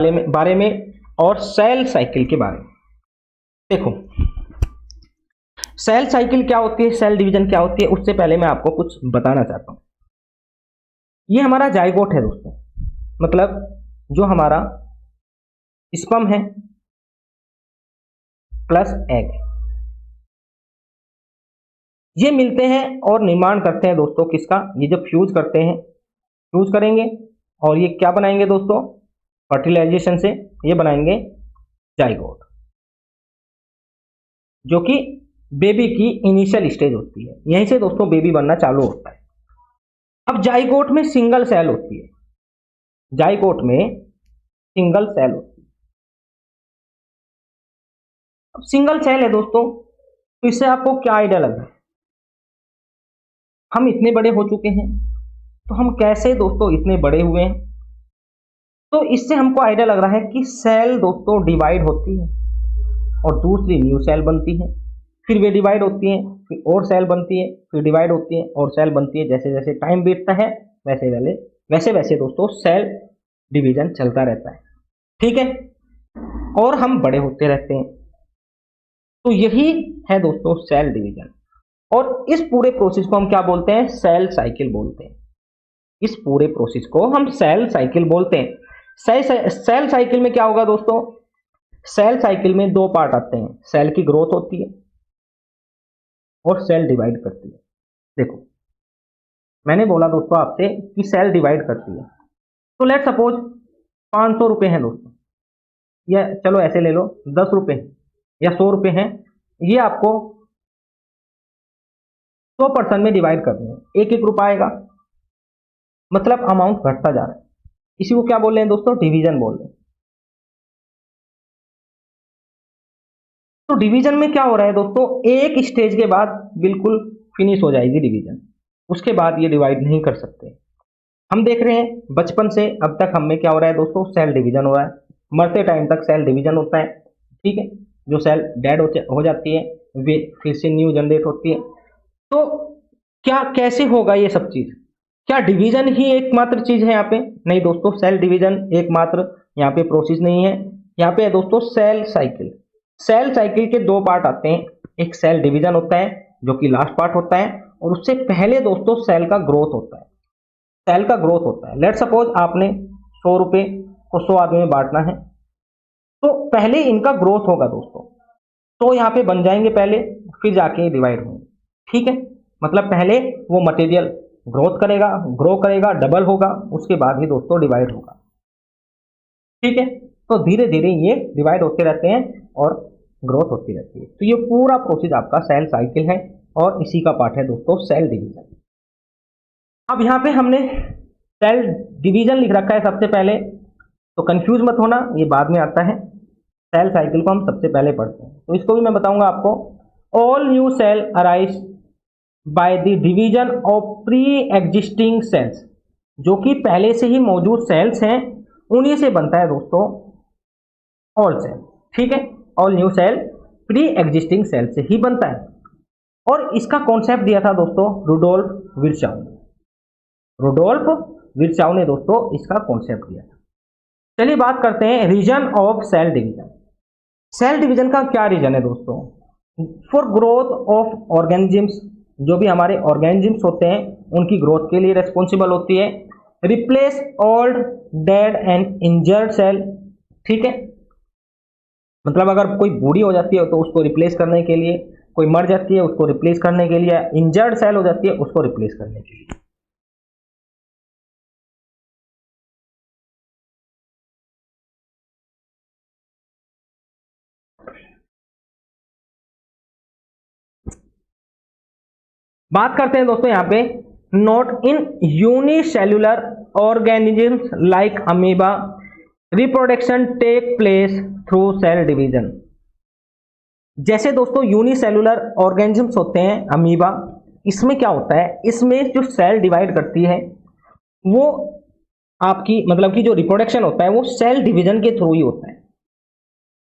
बारे में और सेल साइकिल के बारे में। देखो, सेल साइकिल क्या होती है, सेल डिवीजन क्या होती है, उससे पहले मैं आपको कुछ बताना चाहता हूं। ये हमारा जाइगोट है दोस्तों, मतलब जो हमारा स्पर्म है प्लस एग, ये मिलते हैं और निर्माण करते हैं दोस्तों किसका, ये जब फ्यूज करते हैं, फ्यूज करेंगे और ये क्या बनाएंगे दोस्तों, फर्टिलाइजेशन से ये बनाएंगे जाइगोट, जो कि बेबी की इनिशियल स्टेज होती है। यहीं से दोस्तों बेबी बनना चालू होता है। अब जाइगोट में सिंगल सेल होती है, जाइगोट में सिंगल सेल होती है। अब सिंगल सेल है दोस्तों, तो इससे आपको क्या आइडिया लग रहा है, हम इतने बड़े हो चुके हैं, तो हम कैसे दोस्तों इतने बड़े हुए हैं, तो इससे हमको आइडिया लग रहा है कि सेल दोस्तों डिवाइड होती है और दूसरी न्यू सेल बनती है, फिर वे डिवाइड होती हैं, फिर और सेल बनती है, फिर डिवाइड होती है और सेल बनती है। जैसे जैसे टाइम बीतता है वैसे वैसे दोस्तों सेल डिवीजन चलता रहता है, ठीक है, और हम बड़े होते रहते हैं। तो यही है दोस्तों सेल डिवीजन, और इस पूरे प्रोसेस को हम क्या बोलते हैं, सेल साइकिल बोलते हैं। इस पूरे प्रोसेस को हम सेल साइकिल बोलते हैं। सेल साइकिल में क्या होगा दोस्तों, सेल साइकिल में दो पार्ट आते हैं, सेल की ग्रोथ होती है और सेल डिवाइड करती है। देखो, मैंने बोला दोस्तों आपसे कि सेल डिवाइड करती है, तो लेट सपोज 500 रुपए हैं दोस्तों, या चलो ऐसे ले लो 10 रुपए या 100 रुपए हैं, ये आपको 100% में डिवाइड करने हैं, एक एक रुपया आएगा, मतलब अमाउंट घटता जा रहा है। इसी को क्या बोल रहे हैं दोस्तों, डिवीजन बोल रहे हैं। तो डिवीजन में क्या हो रहा है दोस्तों, एक स्टेज के बाद बिल्कुल फिनिश हो जाएगी डिवीजन, उसके बाद ये डिवाइड नहीं कर सकते। हम देख रहे हैं बचपन से अब तक हमें क्या हो रहा है दोस्तों, सेल डिवीजन हो रहा है, मरते टाइम तक सेल डिवीजन होता है, ठीक है। जो सेल डेड हो जाती है वे फिर से न्यू जनरेट होती है। तो क्या कैसे होगा ये सब चीज, क्या डिवीजन ही एकमात्र चीज है यहाँ पे, नहीं दोस्तों, सेल डिवीजन एकमात्र यहाँ पे प्रोसेस नहीं है। यहाँ पे है दोस्तों सेल साइकिल। सेल साइकिल के दो पार्ट आते हैं, एक सेल डिवीजन होता है जो कि लास्ट पार्ट होता है, और उससे पहले दोस्तों सेल का ग्रोथ होता है। सेल का ग्रोथ होता है, लेट सपोज आपने 100 रुपए को 100 आदमी में बांटना है, तो पहले इनका ग्रोथ होगा दोस्तों, तो यहाँ पे बन जाएंगे पहले, फिर जाके डिवाइड होंगे, ठीक है। मतलब पहले वो मटेरियल ग्रोथ करेगा, ग्रो करेगा, डबल होगा, उसके बाद ही दोस्तों डिवाइड होगा, ठीक है। तो धीरे धीरे ये डिवाइड होते रहते हैं और ग्रोथ होती रहती है। तो ये पूरा प्रोसेस आपका सेल साइकिल है और इसी का पार्ट है दोस्तों सेल डिवीजन। अब यहाँ पे हमने सेल डिवीजन लिख रखा है सबसे पहले, तो कंफ्यूज मत होना, ये बाद में आता है। सेल साइकिल को हम सबसे पहले पढ़ते हैं, तो इसको भी मैं बताऊंगा आपको। All new cell arise by the division of pre existing cells, जो कि पहले से ही मौजूद सेल्स हैं उन्हीं से बनता है दोस्तों ऑल सेल, ठीक है। All new cell pre existing cell से ही बनता है, और इसका कॉन्सेप्ट दिया था दोस्तों रुडोल्फ विर्चाउ ने। रुडोल्फ विर्चाउ ने दोस्तों इसका कॉन्सेप्ट दिया था। चलिए बात करते हैं reason of cell division. Cell division का क्या रीजन है दोस्तों, फॉर ग्रोथ ऑफ ऑर्गेनिजम्स, जो भी हमारे ऑर्गेनिजम्स होते हैं उनकी ग्रोथ के लिए रेस्पॉन्सिबल होती है। Replace old dead and injured cell, ठीक है, मतलब अगर कोई बूढ़ी हो जाती है तो उसको रिप्लेस करने के लिए, कोई मर जाती है उसको रिप्लेस करने के लिए, इंजर्ड सेल हो जाती है उसको रिप्लेस करने के लिए। बात करते हैं दोस्तों यहाँ पे note in unicellular organisms like amoeba reproduction take place through cell division. जैसे दोस्तों यूनिसेल्युलर ऑर्गेनिजम्स होते हैं अमीबा, इसमें क्या होता है, इसमें जो सेल डिवाइड करती है वो आपकी मतलब कि जो रिप्रोडक्शन होता है वो सेल डिवीजन के थ्रू ही होता है।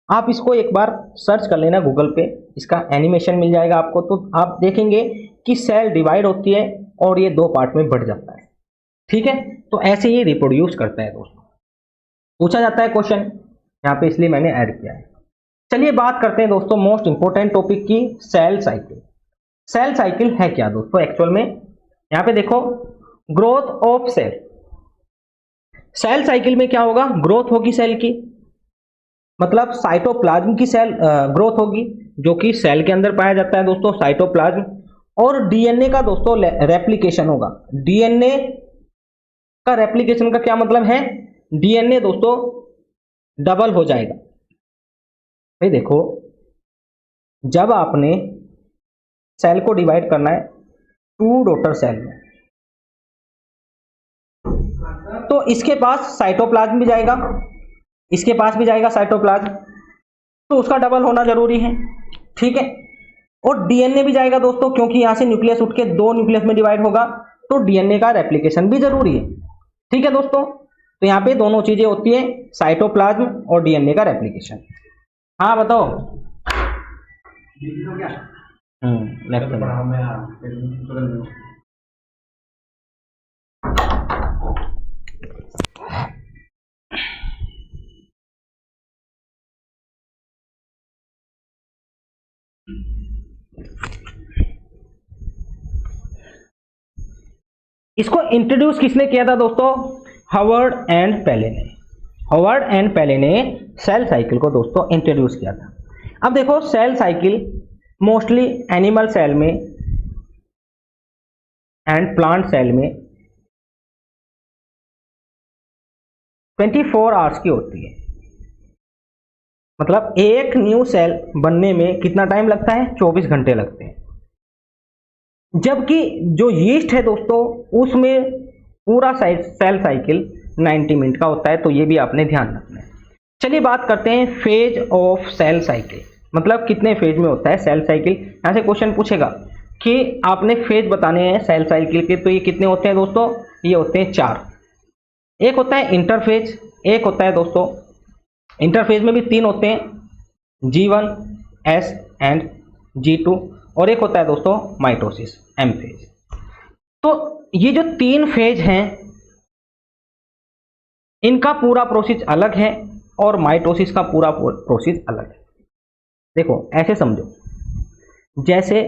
आप इसको एक बार सर्च कर लेना गूगल पे, इसका एनिमेशन मिल जाएगा आपको, तो आप देखेंगे कि सेल डिवाइड होती है और ये दो पार्ट में बढ़ जाता है, ठीक है। तो ऐसे ही रिप्रोड्यूस करता है दोस्तों। पूछा जाता है क्वेश्चन यहाँ पे, इसलिए मैंने ऐड किया है। चलिए बात करते हैं दोस्तों मोस्ट इंपोर्टेंट टॉपिक की, सेल साइकिल। सेल साइकिल है क्या दोस्तों एक्चुअल में? यहाँ पे देखो, growth of cell. Cell cycle में क्या होगा? ग्रोथ होगी सेल की, मतलब साइटोप्लाज्म की सेल ग्रोथ होगी, जो कि सेल के अंदर पाया जाता है दोस्तों, साइटोप्लाज्म। और डीएनए का दोस्तों रेप्लिकेशन होगा। डीएनए का रेप्लिकेशन का क्या मतलब है? डीएनए दोस्तों डबल हो जाएगा। भाई देखो, जब आपने सेल को डिवाइड करना है टू डॉटर सेल में, तो इसके पास साइटोप्लाज्म भी जाएगा, इसके पास भी जाएगा साइटोप्लाज्म, तो उसका डबल होना जरूरी है, ठीक है। और डीएनए भी जाएगा दोस्तों, क्योंकि यहां से न्यूक्लियस उठ के दो न्यूक्लियस में डिवाइड होगा, तो डीएनए का रेप्लिकेशन भी जरूरी है, ठीक है दोस्तों। तो यहाँ पे दोनों चीजें होती है, साइटोप्लाज्म और डीएनए का रेप्लिकेशन। हाँ बताओ। लेफ्ट में। इसको इंट्रोड्यूस किसने किया था दोस्तों? हावर्ड एंड पेले ने। हावर्ड एंड पेले ने सेल साइकिल को दोस्तों इंट्रोड्यूस किया था। अब देखो, cell cycle mostly animal cell में एंड प्लांट सेल में 24 आवर्स की होती है। मतलब एक न्यू सेल बनने में कितना टाइम लगता है? 24 घंटे लगते हैं। जबकि जो यीस्ट है दोस्तों, उसमें पूरा सेल साइकिल 90 मिनट का होता है, तो ये भी आपने ध्यान रखना है। चलिए बात करते हैं फेज ऑफ सेल साइकिल, मतलब कितने फेज में होता है सेल साइकिल। यहाँ से क्वेश्चन पूछेगा कि आपने फेज बताने हैं सेल साइकिल के, तो ये कितने होते हैं दोस्तों? ये होते हैं 4। एक होता है इंटरफेज, एक होता है दोस्तों, इंटरफेज में भी 3 होते हैं, G1, S एंड G2, और एक होता है दोस्तों माइटोसिस, M फेज। तो ये जो 3 फेज हैं, इनका पूरा प्रोसेस अलग है और माइटोसिस का पूरा प्रोसेस अलग है। देखो ऐसे समझो, जैसे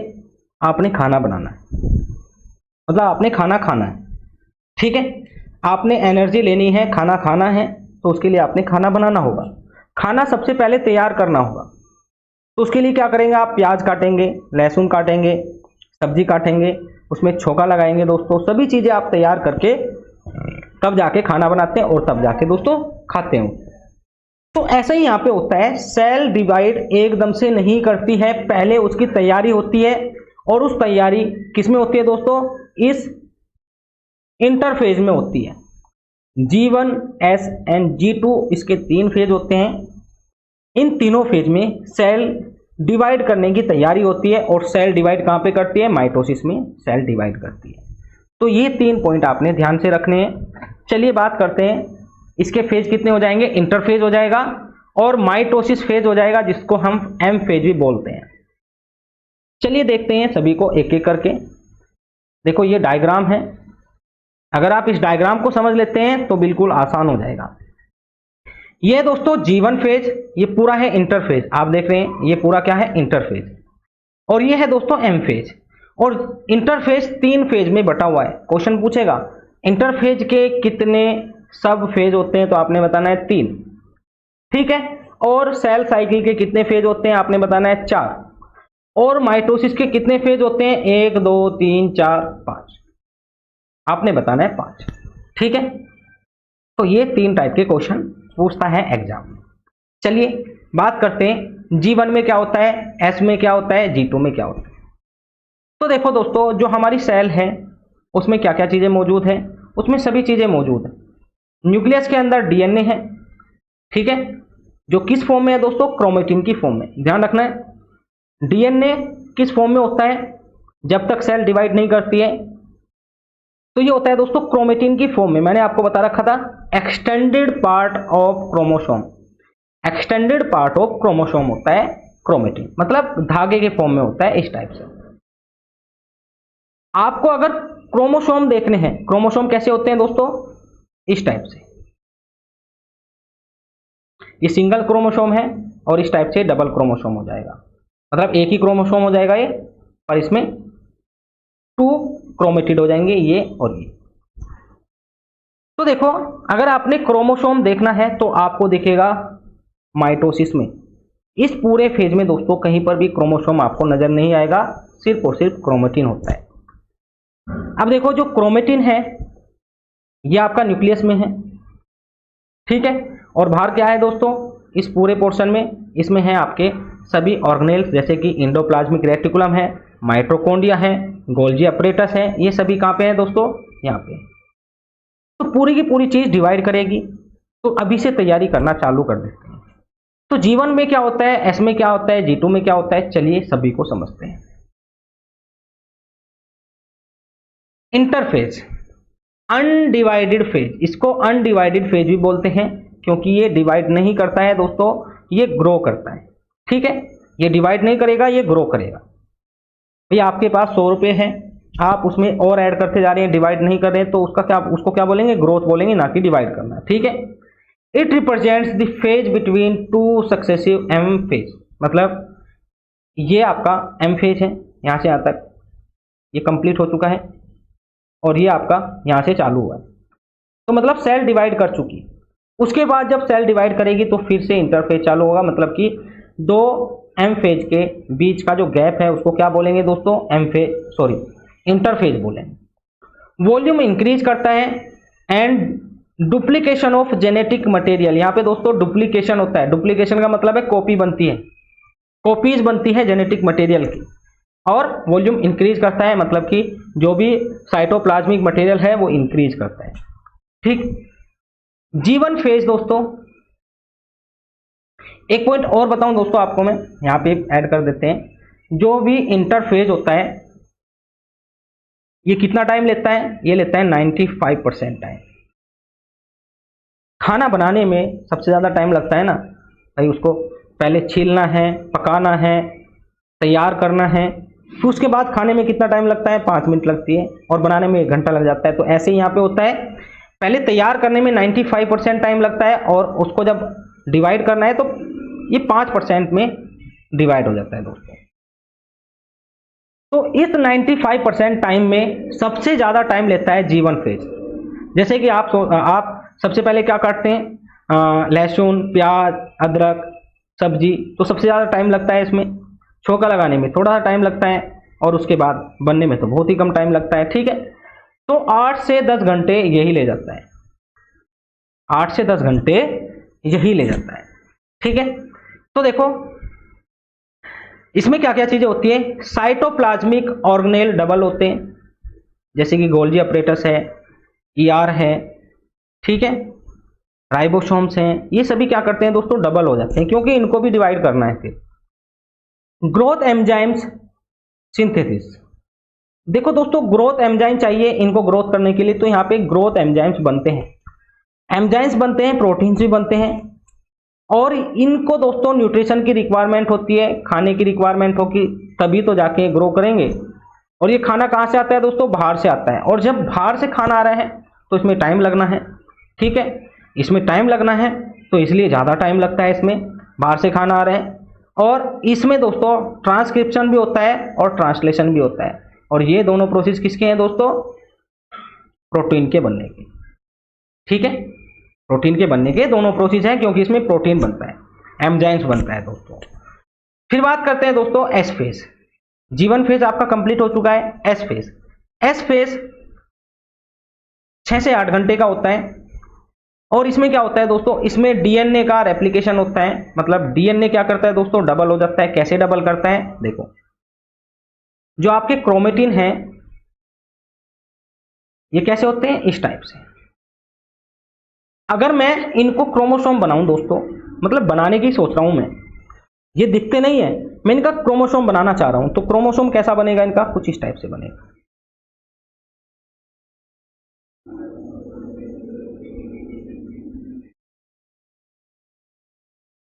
आपने खाना बनाना है, मतलब आपने खाना खाना है, ठीक है। आपने एनर्जी लेनी है, खाना खाना है, तो उसके लिए आपने खाना बनाना होगा। खाना सबसे पहले तैयार करना होगा, तो उसके लिए क्या करेंगे? आप प्याज काटेंगे, लहसुन काटेंगे, सब्जी काटेंगे, उसमें छोका लगाएंगे दोस्तों, सभी चीजें आप तैयार करके तब जाके खाना बनाते हैं और तब जाके दोस्तों खाते हैं। तो ऐसा ही यहाँ पे होता है, सेल डिवाइड एकदम से नहीं करती है, पहले उसकी तैयारी होती है, और उस तैयारी किसमें होती है दोस्तों? इस इंटरफेज में होती है। G1, S एंड G2 इसके 3 फेज होते हैं। इन तीनों फेज में सेल डिवाइड करने की तैयारी होती है, और सेल डिवाइड कहाँ पे करती है? माइटोसिस में सेल डिवाइड करती है। तो ये 3 पॉइंट आपने ध्यान से रखने हैं। चलिए बात करते हैं, इसके फेज कितने हो जाएंगे? इंटरफेज हो जाएगा और माइटोसिस फेज हो जाएगा, जिसको हम एम फेज भी बोलते हैं। चलिए देखते हैं सभी को एक एक करके। देखो ये डायग्राम है, अगर आप इस डायग्राम को समझ लेते हैं तो बिल्कुल आसान हो जाएगा। ये दोस्तों G1 फेज, ये पूरा है इंटरफेज, आप देख रहे हैं ये पूरा क्या है? इंटरफेज। और ये है दोस्तों एम फेज। और इंटरफेज 3 फेज में बटा हुआ है। क्वेश्चन पूछेगा इंटरफेज के कितने सब फेज होते हैं, तो आपने बताना है 3, ठीक है। और सेल साइकिल के कितने फेज होते हैं, आपने बताना है 4। और माइटोसिस के कितने फेज होते हैं? 1 2 3 4 5, आपने बताना है 5, ठीक है। तो ये 3 टाइप के क्वेश्चन पूछता है एग्जाम में। चलिए बात करते हैं G1 में क्या होता है, S में क्या होता है, G2 में क्या होता है। तो देखो दोस्तों, जो हमारी सेल है उसमें क्या क्या चीजें मौजूद है? उसमें सभी चीजें मौजूद है। न्यूक्लियस के अंदर डीएनए है, ठीक है, जो किस फॉर्म में है दोस्तों? क्रोमेटिन की फॉर्म में। ध्यान रखना है, डीएनए किस फॉर्म में होता है जब तक सेल डिवाइड नहीं करती है? तो ये होता है दोस्तों क्रोमेटिन की फॉर्म में। मैंने आपको बता रखा था extended part of chromosome. Extended part of chromosome होता है क्रोमेटिन, मतलब धागे के फॉर्म में होता है इस टाइप से। आपको अगर क्रोमोसोम देखने हैं, क्रोमोसोम कैसे होते हैं दोस्तों? इस टाइप से। ये सिंगल क्रोमोसोम है और इस टाइप से डबल क्रोमोसोम हो जाएगा, मतलब एक ही क्रोमोसोम हो जाएगा ये, और इसमें 2 क्रोमेटिड हो जाएंगे, ये और ये। तो देखो, अगर आपने क्रोमोसोम देखना है तो आपको दिखेगा माइटोसिस में। इस पूरे फेज में दोस्तों कहीं पर भी क्रोमोसोम आपको नजर नहीं आएगा, सिर्फ और सिर्फ क्रोमेटिन होता है। अब देखो, जो क्रोमेटिन है ये आपका न्यूक्लियस में है, ठीक है, और बाहर क्या है दोस्तों, इस पूरे पोर्शन में इसमें है आपके सभी ऑर्गेनेल्स, जैसे कि एंडोप्लाज्मिक रेटिकुलम है, माइटोकॉन्ड्रिया है, गोल्जी अपरेटस है, ये सभी कहाँ पे है दोस्तों, यहाँ पे। तो पूरी की पूरी चीज डिवाइड करेगी, तो अभी से तैयारी करना चालू कर देते हैं। तो जीवन में क्या होता है, एस में क्या होता है, G2 में क्या होता है, चलिए सभी को समझते हैं। इंटरफेज, अनडिवाइडेड फेज, इसको अनडिवाइडेड फेज भी बोलते हैं क्योंकि ये डिवाइड नहीं करता है दोस्तों, ये ग्रो करता है, ठीक है, ये डिवाइड नहीं करेगा, ये ग्रो करेगा। भाई आपके पास 100 रुपये है, आप उसमें और ऐड करते जा रहे हैं, डिवाइड नहीं कर रहे हैं, तो उसको क्या बोलेंगे, ग्रोथ बोलेंगे, ना कि डिवाइड करना, ठीक है। It represents the phase between 2 successive M phase, मतलब ये आपका एम फेज है, यहाँ से यहाँ तक ये कंप्लीट हो चुका है, और ये आपका यहाँ से चालू हुआ है, तो मतलब सेल डिवाइड कर चुकी। उसके बाद जब सेल डिवाइड करेगी तो फिर से इंटरफेज चालू होगा, मतलब कि 2 एम फेज के बीच का जो गैप है उसको क्या बोलेंगे दोस्तों, इंटरफेज बोलेंगे। वॉल्यूम इंक्रीज करता है and duplication of genetic material, यहाँ पे दोस्तों डुप्लीकेशन होता है, डुप्लीकेशन का मतलब है कॉपी बनती है, कॉपीज बनती है जेनेटिक मटेरियल की, और वॉल्यूम इंक्रीज करता है, मतलब कि जो भी साइटोप्लाज्मिक मटेरियल है वो इंक्रीज करता है, ठीक। जीवन फेज दोस्तों, एक पॉइंट और बताऊं दोस्तों आपको, मैं यहां पे ऐड कर देते हैं, जो भी इंटरफेज होता है ये कितना टाइम लेता है, ये लेता है 95% टाइम। खाना बनाने में सबसे ज्यादा टाइम लगता है ना भाई, उसको पहले छीलना है, पकाना है, तैयार करना है, तो उसके बाद खाने में कितना टाइम लगता है, 5 मिनट लगती है, और बनाने में 1 घंटा लग जाता है। तो ऐसे ही यहाँ पे होता है, पहले तैयार करने में 95% टाइम लगता है, और उसको जब डिवाइड करना है तो ये 5% में डिवाइड हो जाता है दोस्तों। तो इस 95% टाइम में सबसे ज्यादा टाइम लेता है जीवन फेज। जैसे कि आप सबसे पहले क्या काटते हैं, लहसुन, प्याज, अदरक, सब्जी, तो सबसे ज्यादा टाइम लगता है इसमें, छोका लगाने में थोड़ा सा टाइम लगता है, और उसके बाद बनने में तो बहुत ही कम टाइम लगता है, ठीक है। तो 8 से 10 घंटे यही ले जाता है, 8 से 10 घंटे यही ले जाता है, ठीक है। तो देखो इसमें क्या क्या चीजें होती है, साइटोप्लाज्मिक ऑर्गेनेल डबल होते हैं, जैसे कि गोल्जी अपरेटस है, ईआर है, ठीक है, राइबोसोम्स हैं, ये सभी क्या करते हैं दोस्तों, डबल हो जाते हैं, क्योंकि इनको भी डिवाइड करना है। फिर ग्रोथ एंजाइम्स सिंथेसिस, देखो दोस्तों ग्रोथ एंजाइम चाहिए इनको ग्रोथ करने के लिए, तो यहाँ पे ग्रोथ एंजाइम्स बनते हैं, एंजाइम्स बनते हैं, प्रोटीन्स भी बनते हैं, और इनको दोस्तों न्यूट्रिशन की रिक्वायरमेंट होती है, खाने की रिक्वायरमेंट होगी, तभी तो जाके ग्रो करेंगे। और ये खाना कहाँ से आता है दोस्तों, बाहर से आता है, और जब बाहर से खाना आ रहा है तो इसमें टाइम लगना है, ठीक है, इसमें टाइम लगना है, तो इसलिए ज़्यादा टाइम लगता है, इसमें बाहर से खाना आ रहा है। और इसमें दोस्तों ट्रांसक्रिप्शन भी होता है और ट्रांसलेशन भी होता है, और ये दोनों प्रोसेस किसके हैं दोस्तों, प्रोटीन के बनने के, ठीक है, प्रोटीन के बनने के दोनों प्रोसेस हैं, क्योंकि इसमें प्रोटीन बनता है, एंजाइम्स बनता है दोस्तों। फिर बात करते हैं दोस्तों एस फेज, जीवन फेज आपका कंप्लीट हो चुका है। एस फेज, एस फेज 6 से 8 घंटे का होता है, और इसमें क्या होता है दोस्तों, इसमें डीएनए का रेप्लिकेशन होता है, मतलब डीएनए क्या करता है दोस्तों, डबल हो जाता है। कैसे डबल करता है, देखो जो आपके क्रोमेटिन हैं ये कैसे होते हैं, इस टाइप से। अगर मैं इनको क्रोमोसोम बनाऊं दोस्तों, मतलब बनाने की सोच रहा हूं मैं, ये दिखते नहीं है, मैं इनका क्रोमोसोम बनाना चाह रहा हूं, तो क्रोमोसोम कैसा बनेगा इनका, कुछ इस टाइप से बनेगा।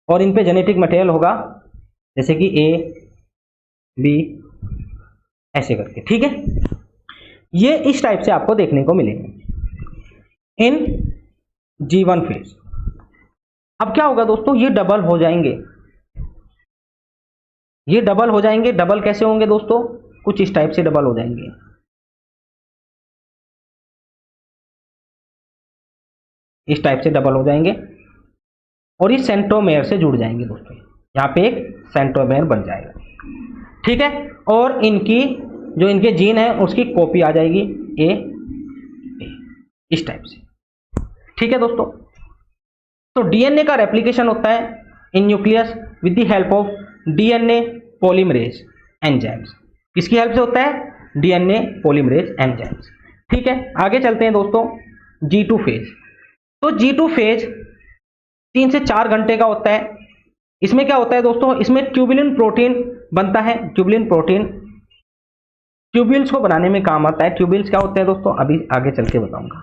और इन पे जेनेटिक मटेरियल होगा, जैसे कि ए बी ऐसे करके, ठीक है, ये इस टाइप से आपको देखने को मिलेंगे इन जीवन फेज। अब क्या होगा दोस्तों, ये डबल हो जाएंगे, ये डबल हो जाएंगे। डबल कैसे होंगे दोस्तों, कुछ इस टाइप से डबल हो जाएंगे, इस टाइप से डबल हो जाएंगे और ये सेंट्रोमेयर से जुड़ जाएंगे दोस्तों। यहाँ पे एक सेंट्रोमेयर बन जाएगा, ठीक है। और इनकी जो इनके जीन है उसकी कॉपी आ जाएगी ए, इस टाइप से, ठीक है दोस्तों। तो डीएनए का रेप्लिकेशन होता है इन nucleus with the help of DNA polymerase enzymes. किसकी हेल्प से होता है, डीएनए पॉलीमरेज एंजाइम्स, ठीक है। आगे चलते हैं दोस्तों, G2 फेज। तो G2 फेज 3 से 4 घंटे का होता है। इसमें क्या होता है दोस्तों, इसमें ट्यूबुलिन प्रोटीन बनता है। ट्यूबुलिन प्रोटीन ट्यूब्यूल्स को बनाने में काम आता है। ट्यूब्यूल्स क्या होते हैं दोस्तों, अभी आगे चल के बताऊंगा।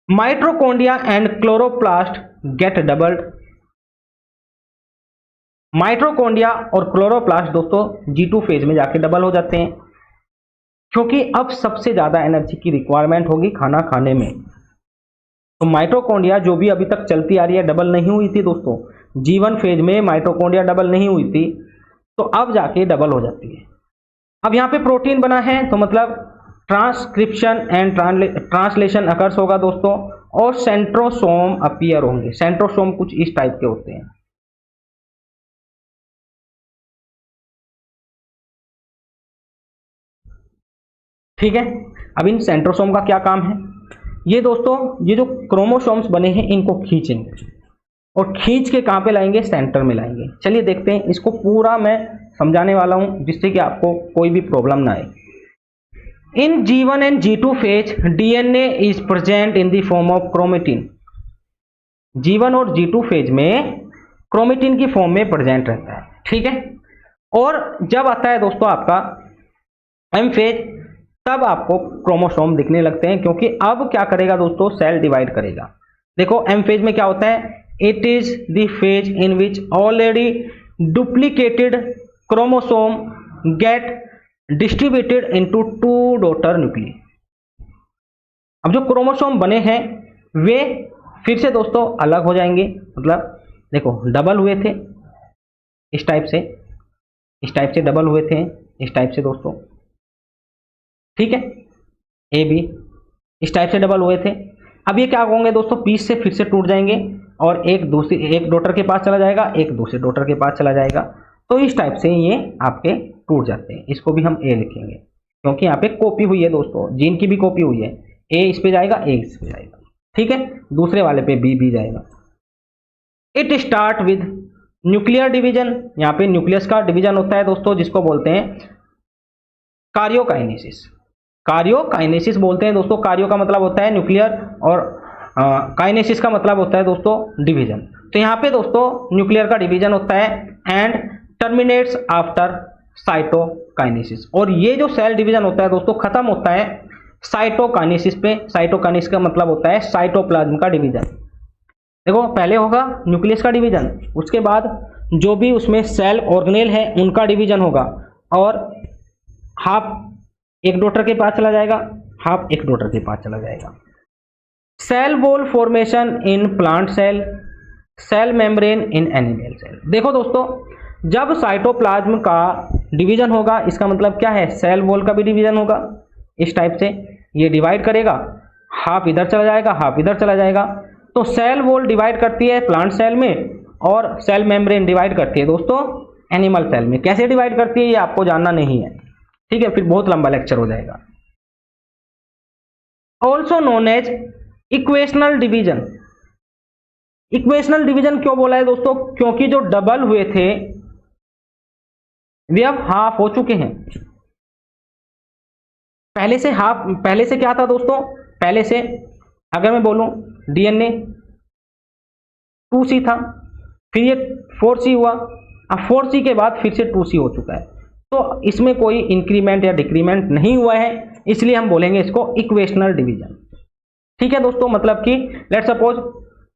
Mitochondria and chloroplast get doubled. Mitochondria और क्लोरोप्लास्ट दोस्तों G2 फेज में जाके डबल हो जाते हैं, क्योंकि अब सबसे ज्यादा एनर्जी की रिक्वायरमेंट होगी खाना खाने में। तो माइटोकॉन्ड्रिया जो भी अभी तक चलती आ रही है, डबल नहीं हुई थी दोस्तों। G1 फेज में माइटोकॉन्ड्रिया डबल नहीं हुई थी, तो अब जाके डबल हो जाती है। अब यहाँ पे प्रोटीन बना है तो मतलब ट्रांसक्रिप्शन एंड ट्रांसलेशन अकर्स होगा दोस्तों, और सेंट्रोसोम अपीयर होंगे। सेंट्रोसोम कुछ इस टाइप के होते हैं, ठीक है। अब इन सेंट्रोसोम का क्या काम है, ये दोस्तों ये जो क्रोमोसोम्स बने हैं इनको खींचेंगे और खींच के कहाँ पे लाएंगे, सेंटर में लाएंगे। चलिए देखते हैं, इसको पूरा मैं समझाने वाला हूं जिससे कि आपको कोई भी प्रॉब्लम ना आए। इन G1 and G2 phase DNA is present in the form of chromatin. G1 और G2 फेज में क्रोमेटिन की फॉर्म में प्रेजेंट रहता है, ठीक है। और जब आता है दोस्तों आपका M फेज, तब आपको क्रोमोसोम दिखने लगते हैं, क्योंकि अब क्या करेगा दोस्तों, सेल डिवाइड करेगा। देखो M फेज में क्या होता है, it is the phase in which already duplicated chromosome get distributed into 2 daughter nucleus. अब जो क्रोमोसोम बने हैं वे फिर से दोस्तों अलग हो जाएंगे। मतलब देखो डबल हुए थे इस टाइप से, इस टाइप से डबल हुए थे इस टाइप से दोस्तों, ठीक है। ए बी इस टाइप से डबल हुए थे। अब ये क्या होंगे दोस्तों, पीस से फिर से टूट जाएंगे और एक डॉटर के पास चला जाएगा, एक दूसरे डॉटर के पास चला जाएगा। तो इस टाइप से ये आपके टूट जाते हैं। इसको भी हम ए लिखेंगे, क्योंकि यहाँ पे कॉपी हुई है दोस्तों, जीन की भी कॉपी हुई है। ए इस पे जाएगा, ए इस पे जाएगा, ठीक है। दूसरे वाले पे बी जाएगा। It start with nuclear division. यहाँ पे न्यूक्लियस का डिवीजन होता है दोस्तों, जिसको बोलते हैं कार्योकाइनेसिस। कार्योकाइनेसिस बोलते हैं दोस्तों। कार्यो का मतलब होता है न्यूक्लियर और काइनेसिस का मतलब होता है दोस्तों डिवीजन। तो यहाँ पे दोस्तों न्यूक्लियर का डिवीजन होता है एंड टर्मिनेट्स आफ्टर साइटोकाइनेसिस। और ये जो सेल डिवीजन होता है दोस्तों खत्म होता है साइटोकाइनेसिस पे। साइटोकाइनेसिस का मतलब होता है साइटोप्लाज्म का डिवीजन। देखो पहले होगा न्यूक्लियस का डिवीजन, उसके बाद जो भी उसमें सेल ऑर्गेनेल है उनका डिवीजन होगा, और हाफ एक डॉटर के पास चला जाएगा, हाफ एक डॉटर के पास चला जाएगा। Cell wall formation in plant cell, cell membrane in animal cell. देखो दोस्तों जब साइटोप्लाज्म का डिवीजन होगा, इसका मतलब क्या है, सेल वॉल का भी डिवीजन होगा। इस टाइप से ये डिवाइड करेगा, हाफ इधर चला जाएगा, हाफ इधर चला जाएगा। तो सेल वॉल डिवाइड करती है प्लांट सेल में, और सेल मेम्ब्रेन डिवाइड करती है दोस्तों एनिमल सेल में। कैसे डिवाइड करती है ये आपको जानना नहीं है, ठीक है, फिर बहुत लंबा लेक्चर हो जाएगा। Also known as equational division. Equational division क्यों बोला है दोस्तों, क्योंकि जो डबल हुए थे वे अब हाफ हो चुके हैं। पहले से हाफ, पहले से क्या था दोस्तों, पहले से अगर मैं बोलूं डीएनए 2C था, फिर ये 4C हुआ, अब 4C के बाद फिर से 2C हो चुका है। तो इसमें कोई इंक्रीमेंट या डिक्रीमेंट नहीं हुआ है, इसलिए हम बोलेंगे इसको इक्वेशनल डिवीजन, ठीक है दोस्तों। मतलब कि लेट्स सपोज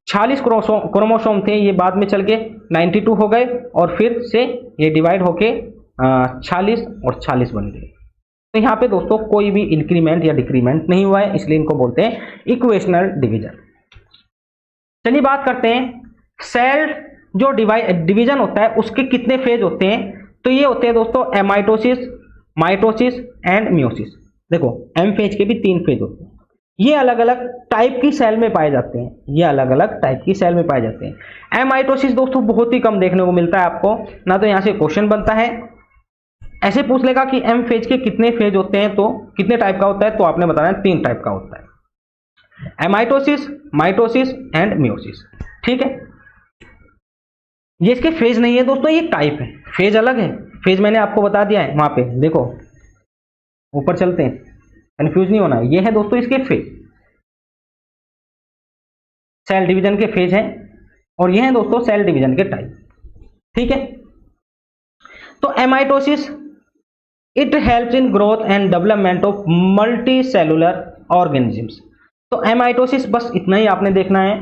46 क्रोमोसोम थे, ये बाद में चल के 92 हो गए, और फिर से ये डिवाइड होके 46 और 40 बन गए। तो यहाँ पे दोस्तों कोई भी इंक्रीमेंट या डिक्रीमेंट नहीं हुआ है, इसलिए इनको बोलते हैं इक्वेशनल डिवीजन। चलिए बात करते हैं सेल जो डिवीजन होता है उसके कितने फेज होते हैं, तो ये होते हैं दोस्तों एमाइटोसिस, माइटोसिस एंड मियोसिस। देखो एम फेज के भी 3 फेज होते हैं। ये अलग अलग टाइप की सेल में पाए जाते हैं, ये अलग अलग टाइप की सेल में पाए जाते हैं। एमाइटोसिस दोस्तों बहुत ही कम देखने को मिलता है आपको, ना तो यहाँ से क्वेश्चन बनता है। ऐसे पूछ लेगा कि एम फेज के कितने फेज होते हैं, तो कितने टाइप का होता है, तो आपने बताना है 3 टाइप का होता है, एमाइटोसिस, माइटोसिस एंड मियोसिस। ठीक है, ये इसके फेज नहीं है दोस्तों, ये टाइप है, फेज अलग है। फेज मैंने आपको बता दिया है वहां पे, देखो ऊपर चलते हैं, कंफ्यूज नहीं होना है। ये है दोस्तों इसके फेज, सेल डिवीजन के फेज हैं, और ये है दोस्तों सेल डिवीजन के टाइप। ठीक है, तो amitosis it helps in growth and development of multi cellular organisms. तो एमाइटोसिस बस इतना ही आपने देखना है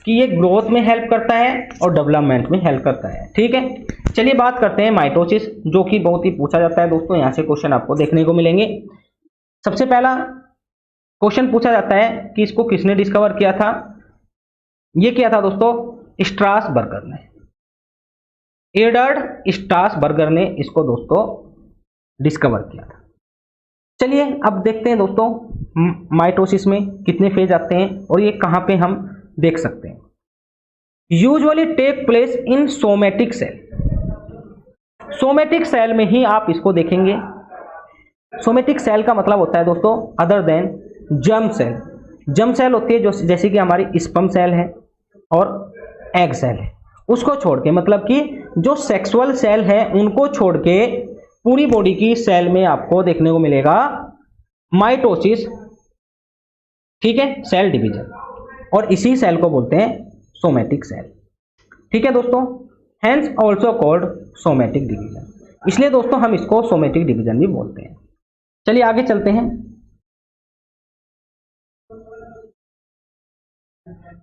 कि ये ग्रोथ में हेल्प करता है और डेवलपमेंट में हेल्प करता है। ठीक है, चलिए बात करते हैं माइटोसिस, जो कि बहुत ही पूछा जाता है दोस्तों, यहां से क्वेश्चन आपको देखने को मिलेंगे। सबसे पहला क्वेश्चन पूछा जाता है कि इसको किसने डिस्कवर किया था। ये किया था दोस्तों स्ट्रासबर्गर ने, एडवर्ड स्ट्रासबर्गर ने इसको दोस्तों डिस्कवर किया था। चलिए अब देखते हैं दोस्तों माइटोसिस में कितने फेज आते हैं और ये कहां पे हम देख सकते हैं। Usually take place in somatic cell, somatic cell में ही आप इसको देखेंगे। सोमेटिक सेल का मतलब होता है दोस्तों other than germ cell. Germ cell होती है जो जैसे कि हमारी स्पर्म सेल है और एग सेल है, उसको छोड़ के, मतलब कि जो सेक्सुअल सेल है उनको छोड़ के पूरी बॉडी की सेल में आपको देखने को मिलेगा माइटोसिस। ठीक है, सेल डिवीजन, और इसी सेल को बोलते हैं सोमेटिक सेल। ठीक है दोस्तों, hence also called somatic division, इसलिए दोस्तों हम इसको सोमेटिक डिवीजन भी बोलते हैं। चलिए आगे चलते हैं।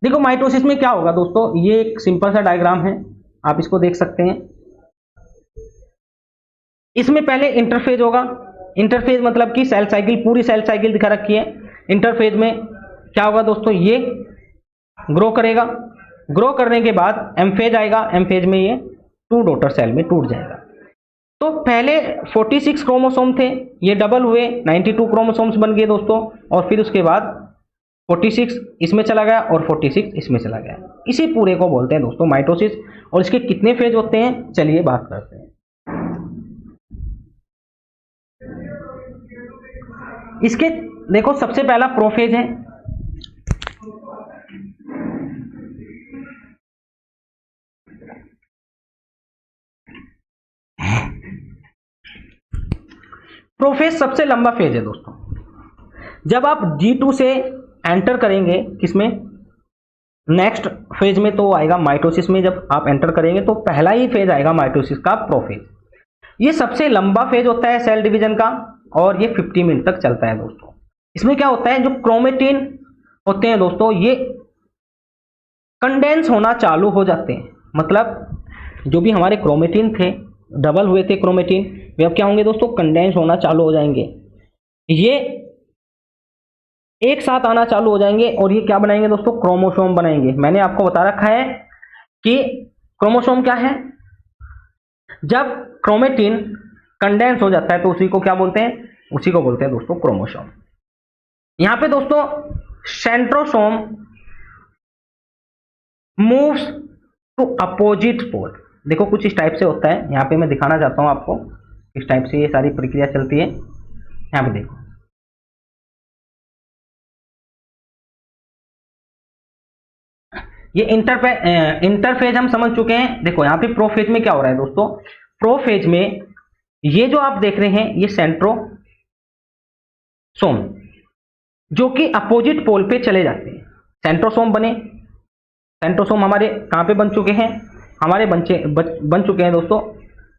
देखो माइटोसिस में क्या होगा दोस्तों, ये एक सिंपल सा डायग्राम है, आप इसको देख सकते हैं। इसमें पहले इंटरफेज होगा। इंटरफेज मतलब कि सेल साइकिल, पूरी सेल साइकिल दिखा रखी है। इंटरफेज में क्या होगा दोस्तों, ये ग्रो करेगा, ग्रो करने के बाद एमफेज आएगा, एमफेज में ये 2 डॉटर सेल में टूट जाएगा। तो पहले 46 क्रोमोसोम थे, ये डबल हुए 92 क्रोमोसोम्स बन गए दोस्तों, और फिर उसके बाद 46 इसमें चला गया और 46 इसमें चला गया। इसी पूरे को बोलते हैं दोस्तों माइटोसिस। और इसके कितने फेज होते हैं, चलिए बात करते हैं। इसके देखो सबसे पहला प्रोफेज है, प्रोफेज सबसे लंबा फेज है दोस्तों। जब आप G2 से एंटर करेंगे किसमें, नेक्स्ट फेज में, तो आएगा माइटोसिस में। जब आप एंटर करेंगे तो पहला ही फेज आएगा माइटोसिस का, प्रोफेज। ये सबसे लंबा फेज होता है सेल डिवीजन का, और ये 50 मिनट तक चलता है दोस्तों। इसमें क्या होता है, जो क्रोमेटिन होते हैं दोस्तों ये कंडेंस होना चालू हो जाते हैं। मतलब जो भी हमारे क्रोमेटिन थे, डबल हुए थे क्रोमेटिन, वे अब क्या होंगे दोस्तों, कंडेंस होना चालू हो जाएंगे। ये एक साथ आना चालू हो जाएंगे और ये क्या बनाएंगे दोस्तों, क्रोमोसोम बनाएंगे। मैंने आपको बता रखा है कि क्रोमोसोम क्या है। जब क्रोमेटिन कंडेंस हो जाता है तो उसी को क्या बोलते हैं, उसी को बोलते हैं दोस्तों क्रोमोसोम। यहां पे दोस्तों centrosome moves to opposite pole. देखो कुछ इस टाइप से होता है, यहां पे मैं दिखाना चाहता हूं आपको, इस टाइप से ये सारी प्रक्रिया चलती है। यहां पे देखो, ये इंटरफेज हम समझ चुके हैं। देखो यहाँ पे प्रोफेज में क्या हो रहा है दोस्तों, प्रोफेज में ये जो आप देख रहे हैं ये सेंट्रोसोम, जो कि अपोजिट पोल पे चले जाते हैं। सेंट्रोसोम बने, सेंट्रोसोम हमारे कहां पे बन चुके हैं, हमारे बन चुके हैं दोस्तों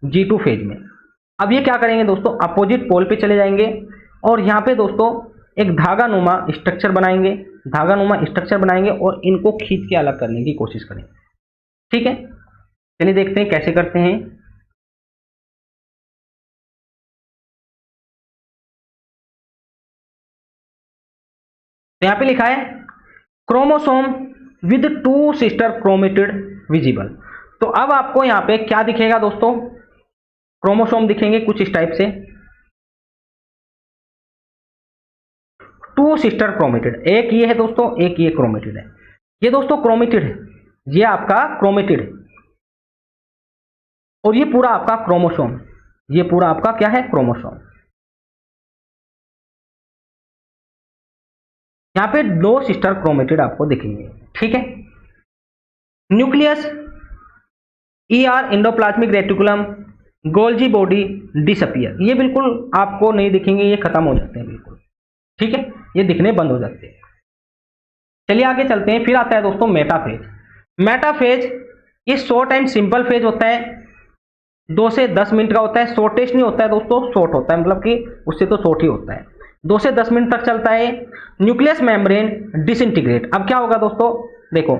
G2 फेज में। अब ये क्या करेंगे दोस्तों, अपोजिट पोल पे चले जाएंगे और यहाँ पे दोस्तों एक धागानुमा स्ट्रक्चर बनाएंगे, धागानुमा स्ट्रक्चर बनाएंगे और इनको खींच के अलग करने की कोशिश करेंगे। ठीक है, चलिए देखते हैं कैसे करते हैं। तो यहाँ पे लिखा है chromosome with 2 sister chromatid visible. तो अब आपको यहाँ पे क्या दिखेगा दोस्तों, क्रोमोसोम दिखेंगे कुछ इस टाइप से, टू सिस्टर क्रोमेटिड, एक ये है दोस्तों, एक ये क्रोमेटिड है, ये दोस्तों क्रोमेटिड है, ये आपका क्रोमेटिड है, और ये पूरा आपका क्रोमोसोम, ये पूरा आपका क्या है, क्रोमोसोम। यहाँ पे दो सिस्टर क्रोमेटिड आपको दिखेंगे, ठीक है। Nucleus, ER endoplasmic reticulum, Golgi body, disappear, ये बिल्कुल आपको नहीं दिखेंगे, ये खत्म हो जाते हैं बिल्कुल, ठीक है, ये दिखने बंद हो जाते हैं। चलिए आगे चलते हैं। फिर आता है दोस्तों मेटाफेज। मेटाफेज ये शॉर्ट एंड सिंपल फेज होता है, 2 से 10 मिनट का होता है, शॉर्टेस्ट नहीं होता है दोस्तों, शॉर्ट होता है, मतलब कि उससे तो शॉर्ट ही होता है, 2 से 10 मिनट तक चलता है। न्यूक्लियस मेम्ब्रेन डिसइंटीग्रेट, अब क्या होगा दोस्तों, देखो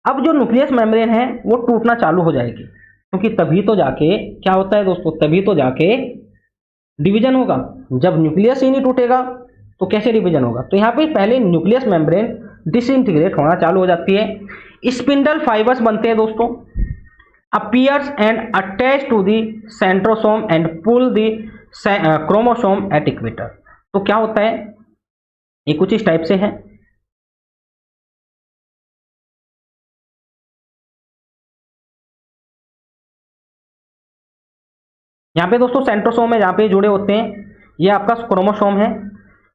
अब जो न्यूक्लियस मेम्ब्रेन है वो टूटना चालू हो जाएगी, क्योंकि तभी तो जाके क्या होता है दोस्तों, तभी तो जाके डिवीजन होगा। जब न्यूक्लियस ही नहीं टूटेगा तो कैसे डिवीजन होगा। तो यहाँ पे पहले न्यूक्लियस मेम्ब्रेन डिसइंटीग्रेट होना चालू हो जाती है, स्पिंडल फाइबर्स बनते हैं दोस्तों, appears and attach to the centrosome and pull the chromosome at equator। तो क्या होता है, ये कुछ इस टाइप से है, यहाँ पे दोस्तों सेंट्रोसोम है, यहाँ पे जुड़े होते हैं, ये आपका क्रोमोसोम है,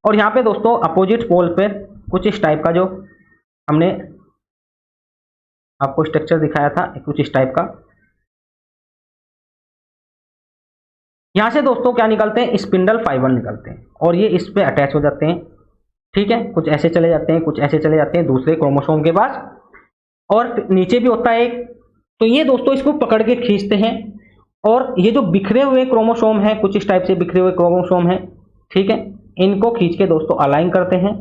और यहाँ पे दोस्तों अपोजिट पोल पे कुछ इस टाइप का जो हमने आपको स्ट्रक्चर दिखाया था, कुछ इस टाइप का, यहाँ से दोस्तों क्या निकलते हैं, स्पिंडल फाइबर निकलते हैं, और ये इस पे अटैच हो जाते हैं, ठीक है, कुछ ऐसे चले जाते हैं, कुछ ऐसे चले जाते हैं दूसरे क्रोमोसोम के पास, और नीचे भी होता है एक। तो ये दोस्तों इसको पकड़ के खींचते हैं, और ये जो बिखरे हुए क्रोमोसोम है, कुछ इस टाइप से बिखरे हुए क्रोमोसोम है, ठीक है, इनको खींच के दोस्तों अलाइन करते हैं,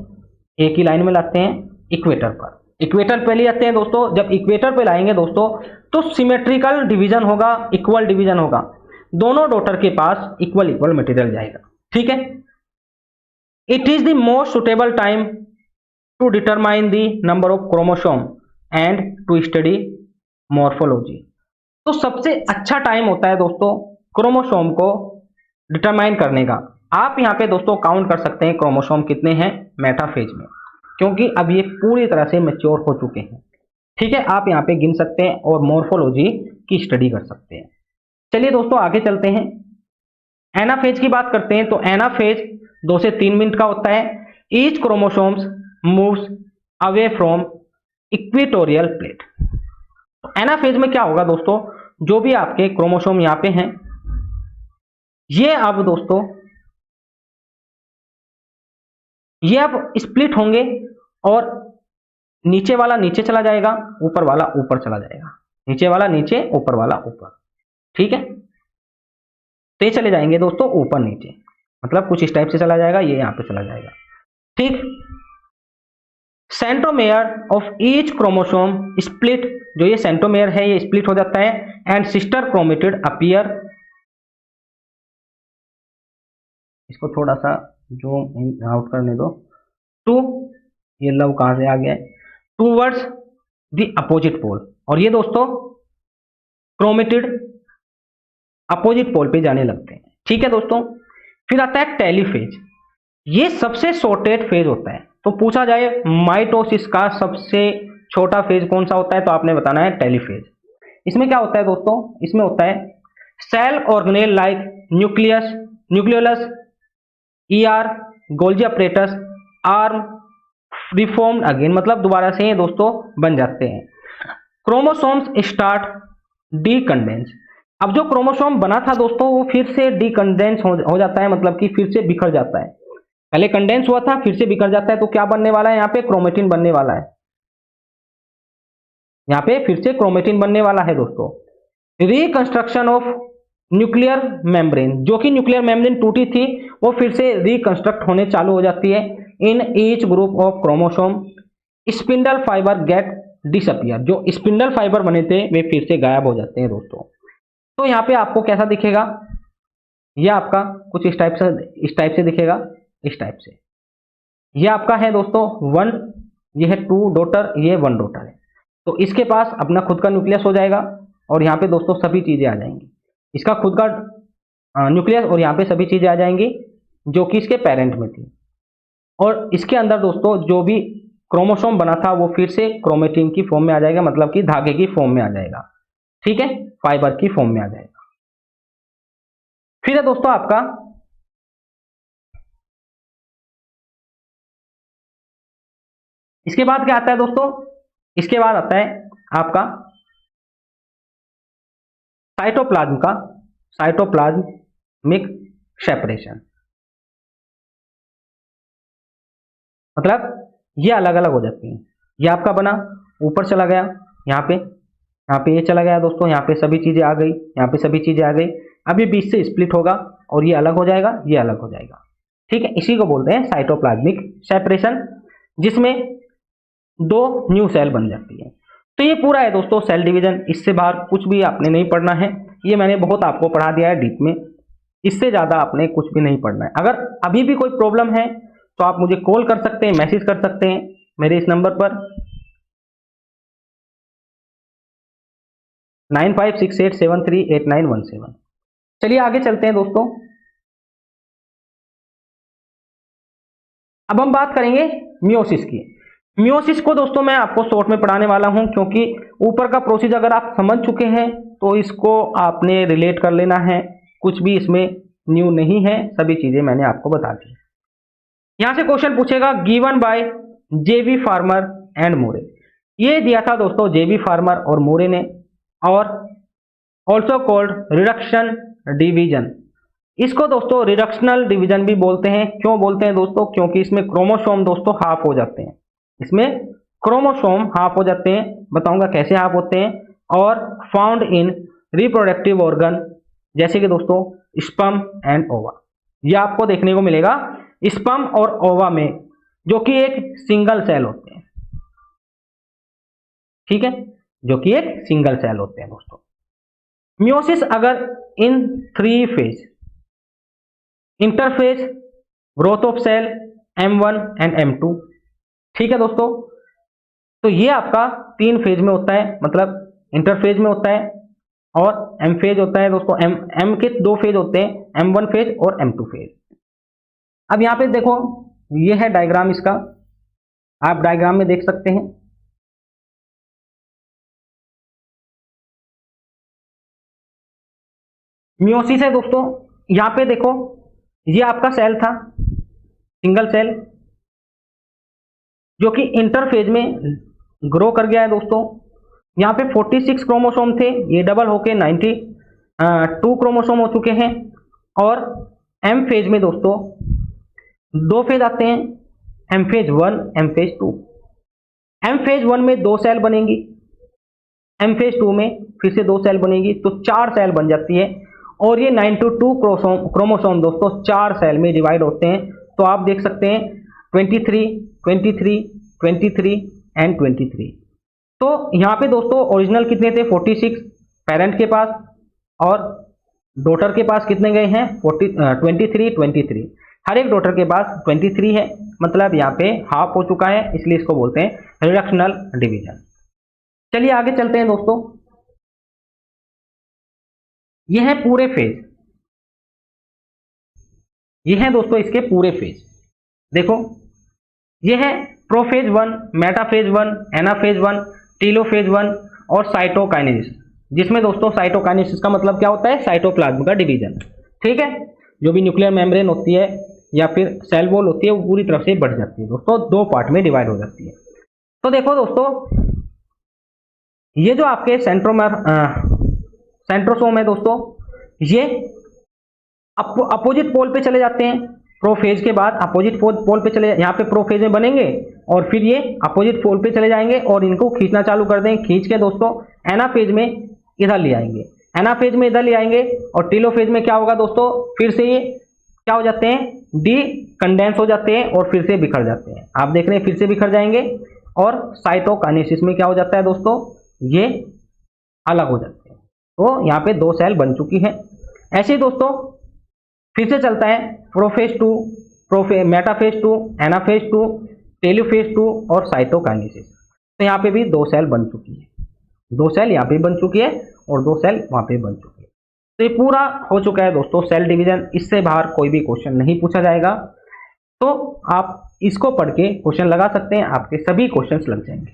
एक ही लाइन में लाते हैं इक्वेटर पर। इक्वेटर पे ले जाते हैं दोस्तों, जब इक्वेटर पे लाएंगे दोस्तों तो सिमेट्रिकल डिवीजन होगा, इक्वल डिवीजन होगा, दोनों डॉटर के पास इक्वल इक्वल मटेरियल जाएगा, ठीक है। It is the most suitable time to determine the number of chromosome and to study morphology. तो सबसे अच्छा टाइम होता है दोस्तों क्रोमोसोम को डिटरमाइन करने का। आप यहाँ पे दोस्तों काउंट कर सकते हैं क्रोमोसोम कितने हैं मेटाफेज में, क्योंकि अब ये पूरी तरह से मैच्योर हो चुके हैं, ठीक है, आप यहाँ पे गिन सकते हैं और मॉर्फोलॉजी की स्टडी कर सकते हैं। चलिए दोस्तों आगे चलते हैं, एनाफेज की बात करते हैं। तो एनाफेज 2 से 3 मिनट का होता है। Each chromosomes moves away from equatorial plate. तो एनाफेज में क्या होगा दोस्तों, जो भी आपके क्रोमोसोम यहाँ पे हैं, ये अब दोस्तों ये अब स्प्लिट होंगे, और नीचे वाला नीचे चला जाएगा, ऊपर वाला ऊपर चला जाएगा, नीचे वाला नीचे, ऊपर वाला ऊपर, ठीक है। तो ये चले जाएंगे दोस्तों ऊपर नीचे, मतलब कुछ इस टाइप से चला जाएगा, ये यहाँ पे चला जाएगा, ठीक। Centromere of each chromosome split, जो ये सेंट्रोमेयर है ये स्प्लिट हो जाता है, एंड सिस्टर क्रोमेटिड अपीयर, इसको थोड़ा सा जूम आउट करने दो, टू, ये लव कहां से आ गया है, टूवर्ड्स द अपोजिट पोल, और ये दोस्तों क्रोमेटिड अपोजिट पोल पे जाने लगते हैं, ठीक है दोस्तों। फिर आता है टेलीफेज, ये सबसे शॉर्टेड फेज होता है। तो पूछा जाए माइटोसिस का सबसे छोटा फेज कौन सा होता है, तो आपने बताना है टेलीफेज। इसमें क्या होता है दोस्तों, इसमें होता है cell organelle like nucleus, nucleolus, ER, Golgi apparatus are reformed again, मतलब दोबारा से ये दोस्तों बन जाते हैं। क्रोमोसोम्स स्टार्ट डीकंडेंस, अब जो क्रोमोसोम बना था दोस्तों वो फिर से डीकंडेंस हो जाता है, मतलब कि फिर से बिखर जाता है, पहले कंडेंस हुआ था फिर से बिखर जाता है। तो क्या बनने वाला है, यहाँ पे क्रोमेटिन बनने वाला है, यहाँ पे फिर से क्रोमेटिन बनने वाला है दोस्तों। रिकंस्ट्रक्शन ऑफ न्यूक्लियर मेम्ब्रेन, जो कि न्यूक्लियर मेम्ब्रेन टूटी थी वो फिर से रिकंस्ट्रक्ट होने चालू हो जाती है। In each group of chromosome spindle fibre get disappear, जो स्पिंडल फाइबर बने थे वे फिर से गायब हो जाते हैं दोस्तों। तो यहाँ पे आपको कैसा दिखेगा, ये आपका कुछ इस टाइप से दिखेगा, इस टाइप से। ये आपका है दोस्तों 1, ये है 2 डॉटर, ये 1 डॉटर है। तो इसके पास अपना खुद का न्यूक्लियस हो जाएगा और यहाँ पे दोस्तों सभी चीजें आ जाएंगी, इसका खुद का न्यूक्लियस और यहाँ पे सभी चीजें आ जाएंगी जो कि इसके पेरेंट में थी। और इसके अंदर दोस्तों जो भी क्रोमोसोम बना था वो फिर से क्रोमेटिन की फॉर्म में आ जाएगा, मतलब कि धागे की फॉर्म में आ जाएगा, ठीक है, फाइबर की फॉर्म में आ जाएगा। फिर है दोस्तों आपका इसके बाद क्या आता है दोस्तों, इसके बाद आता है आपका साइटोप्लाज्मिक सेपरेशन, मतलब ये अलग अलग हो जाती हैं। ये आपका बना, ऊपर चला गया, यहाँ पे ये चला गया दोस्तों, यहाँ पे सभी चीजें आ गई, यहाँ पे सभी चीजें आ गई। अब ये बीच से स्प्लिट होगा और ये अलग हो जाएगा, ये अलग हो जाएगा, ठीक है। इसी को बोलते हैं साइटोप्लाज्मिक सेपरेशन, जिसमें दो न्यू सेल बन जाती है। तो ये पूरा है दोस्तों सेल डिवीजन, इससे बाहर कुछ भी आपने नहीं पढ़ना है। ये मैंने बहुत आपको पढ़ा दिया है डीप में, इससे ज्यादा आपने कुछ भी नहीं पढ़ना है। अगर अभी भी कोई प्रॉब्लम है तो आप मुझे कॉल कर सकते हैं, मैसेज कर सकते हैं मेरे इस नंबर पर 9568738917। चलिए आगे चलते हैं दोस्तों। अब हम बात करेंगे मियोसिस की। मियोसिस को दोस्तों मैं आपको शॉर्ट में पढ़ाने वाला हूं, क्योंकि ऊपर का प्रोसेस अगर आप समझ चुके हैं तो इसको आपने रिलेट कर लेना है, कुछ भी इसमें न्यू नहीं है, सभी चीजें मैंने आपको बता दी। यहां से क्वेश्चन पूछेगा given by J B Farmer and Moore. ये दिया था दोस्तों जेबी फार्मर और मोरे ने, और ऑल्सो कॉल्ड रिडक्शन डिवीजन। इसको दोस्तों रिडक्शनल डिवीजन भी बोलते हैं। क्यों बोलते हैं दोस्तों, क्योंकि इसमें क्रोमोसोम दोस्तों हाफ हो जाते हैं, इसमें क्रोमोसोम हाफ हो जाते हैं, बताऊंगा कैसे हाफ होते हैं। और फाउंड इन रिप्रोडक्टिव ऑर्गन, जैसे कि दोस्तों स्पर्म एंड ओवा, यह आपको देखने को मिलेगा स्पर्म और ओवा में, जो कि एक सिंगल सेल होते हैं, ठीक है, जो कि एक सिंगल सेल होते हैं दोस्तों। Meiosis occur in 3 phase, interphase, growth of cell, M1 and M2, ठीक है दोस्तों। तो ये आपका 3 फेज में होता है, मतलब इंटरफेज में होता है और एम फेज होता है दोस्तों। एम के 2 फेज होते हैं, M1 फेज और M2 फेज। अब यहाँ पे देखो, ये है डायग्राम इसका, आप डायग्राम में देख सकते हैं। मियोसिस है दोस्तों, यहाँ पे देखो, ये आपका सेल था, सिंगल सेल, जो कि इंटरफेज में ग्रो कर गया है दोस्तों। यहाँ पे 46 क्रोमोसोम थे, ये डबल होके 92 क्रोमोसोम हो चुके हैं। और एम फेज में दोस्तों 2 फेज आते हैं, M phase 1, M phase 2। M phase 1 में 2 सेल बनेंगी, एम फेज 2 में फिर से 2 सेल बनेगी, तो 4 सेल बन जाती है। और ये 92 क्रोमोसोम दोस्तों 4 सेल में डिवाइड होते हैं। तो आप देख सकते हैं 23, 23, 23 एंड 23। तो यहाँ पे दोस्तों ओरिजिनल कितने थे 46 पेरेंट के पास, और डॉटर के पास कितने गए हैं 23। हर एक डॉटर के पास 23 है, मतलब यहाँ पे हाफ हो चुका है, इसलिए इसको बोलते हैं रिडक्शनल डिवीजन। चलिए आगे चलते हैं दोस्तों। ये है पूरे फेज, ये है दोस्तों इसके पूरे फेज। देखो ये है प्रोफेज 1, मेटाफेज 1, एनाफेज 1, टीलोफेज 1 और साइटोकाइनेसिस, जिसमें दोस्तों साइटोकाइनेसिस का मतलब क्या होता है, साइटोप्लाज्म का डिवीजन, ठीक है। जो भी न्यूक्लियर मेम्ब्रेन होती है या फिर सेल वॉल होती है वो पूरी तरफ से बढ़ जाती है दोस्तों, 2 पार्ट में डिवाइड हो जाती है। तो देखो दोस्तों, ये जो आपके सेंट्रोसोम है दोस्तों, ये अपोजिट पोल पे चले जाते हैं। प्रोफेज के बाद अपोजिट पोल पे चले, यहाँ पे प्रोफेज में बनेंगे और फिर ये अपोजिट पोल पे चले जाएंगे और इनको खींचना चालू कर देंगे। खींच के दोस्तों एनाफेज में इधर ले आएंगे, एनाफेज में इधर ले आएंगे। और टीलोफेज में क्या होगा दोस्तों, फिर से ये क्या हो जाते हैं, डी कंडेंस हो जाते हैं और फिर से बिखर जाते हैं। आप देख रहे हैं फिर से बिखर जाएंगे। और साइटोकाइनेसिस में क्या हो जाता है दोस्तों, ये अलग हो जाते हैं। तो यहाँ पे 2 सेल बन चुकी है। ऐसे ही दोस्तों फिर से चलता है प्रोफेज 2, मेटाफेज 2, एनाफेज 2, टेलोफेज 2 और साइटोकाइनेसिस। तो यहाँ पे भी 2 सेल बन चुकी है, 2 सेल यहाँ पे बन चुकी है और 2 सेल वहाँ पे बन चुकी है। तो ये पूरा हो चुका है दोस्तों सेल डिवीजन। इससे बाहर कोई भी क्वेश्चन नहीं पूछा जाएगा, तो आप इसको पढ़ के क्वेश्चन लगा सकते हैं, आपके सभी क्वेश्चंस लग जाएंगे।